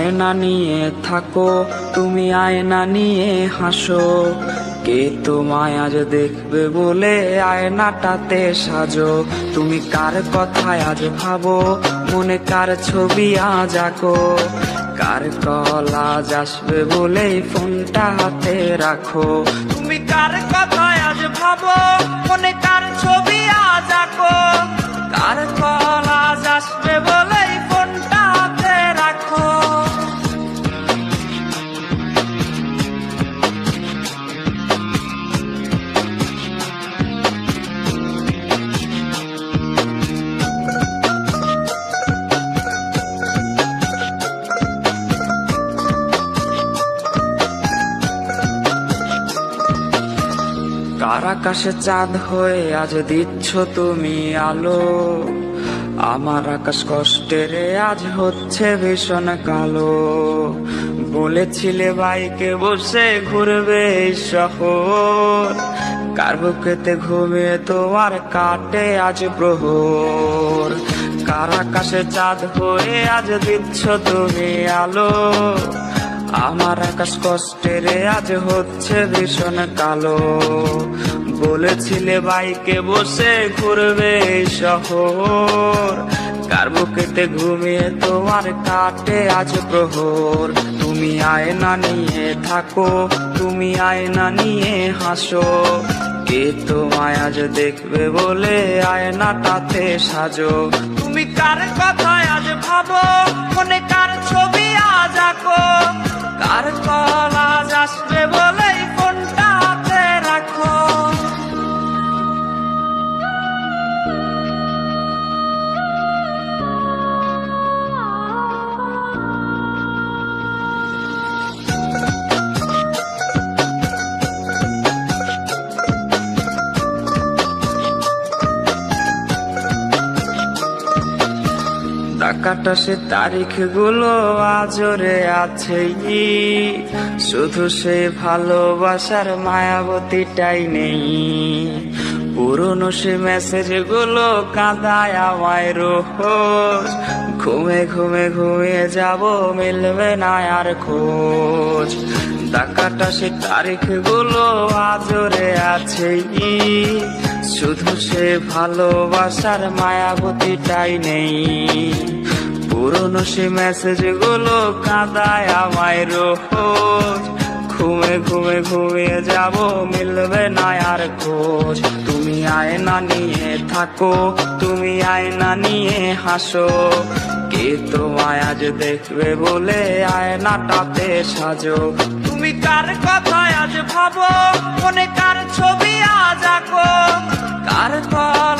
আয়না নিয়ে থাকো, তুমি আয়না নিয়ে হাসো। কে তোমায় আজ দেখবে বলে আয়নাটাতে সাজো। তুমি কার কথায় আজ ভাবো, মনে কার ছবি আজ আঁকো। কার কল আজ আসবে বলেই ফোনটা হাতে রাখো। তুমি কার কথায় আজ ভাবো, মনে কার ছবি আজ আঁকো। কার কল আজ আসবে বলেই ফোনটা হাতে রাখো। কার আকাশে চাঁদ হয়ে আজ দিচ্ছ তুমি আলো। আমার আকাশ কষ্টের আজ হচ্ছে ভীষণ কালো। বলেছিলে বাইকে বসে ঘুরবে এই শহর, কার বুকেতে ঘুমিয়ে তোমার কাটে আজ প্রহর। কার আকাশে চাঁদ হয়ে আজ দিচ্ছ তুমি আলো। আমার আকাশ কষ্টের আজ হচ্ছে ভীষণ কালো। বলেছিলে বাইকে বসে ঘুরবে এই শহর, কার বুকেতে ঘুমিয়ে তোমার কাটে আজ প্রহর। তুমি আয়না নিয়ে থাকো, তুমি আয়না নিয়ে হাসো। কে তোমায় আজ দেখবে বলে আয়নাটাতে সাজো। তুমি কার কথায় আজ ভাবো, মনে কার ছবি আজ আঁকো। কার কল আজ আসবে বলেই ফোনটা হাতে রাখো। কাটা সে তারিখ গুলো আজরে আছে, শুধু সে ভালোবাসার মায়াবতীটাই নেই। পুরনো সে মেসেজ গুলো কাঁদায় আমায় রোজ। ঘুমে ঘুমে ঘুমিয়ে যাব, মিলবে না আর খোঁজ। কাটা সে তারিখ গুলো আজরে আছে, শুধু সে ভালোবাসার মায়াবতীটাই নেই। পুরনো সে মেসেজ গুলো কাঁদায় আমায় রোজ। ঘুমে ঘুমে ঘুমিয়ে যাব, মিলবে না আর খোঁজ। তুমি আয়না নিয়ে থাকো, তুমি আয়না নিয়ে হাসো। কে তোমায় আজ দেখবে বলে আয়নাটাতে সাজো। তুমি কার কথায় আজ ভাবো, মনে কার ছবি আজ আঁকো। কার কল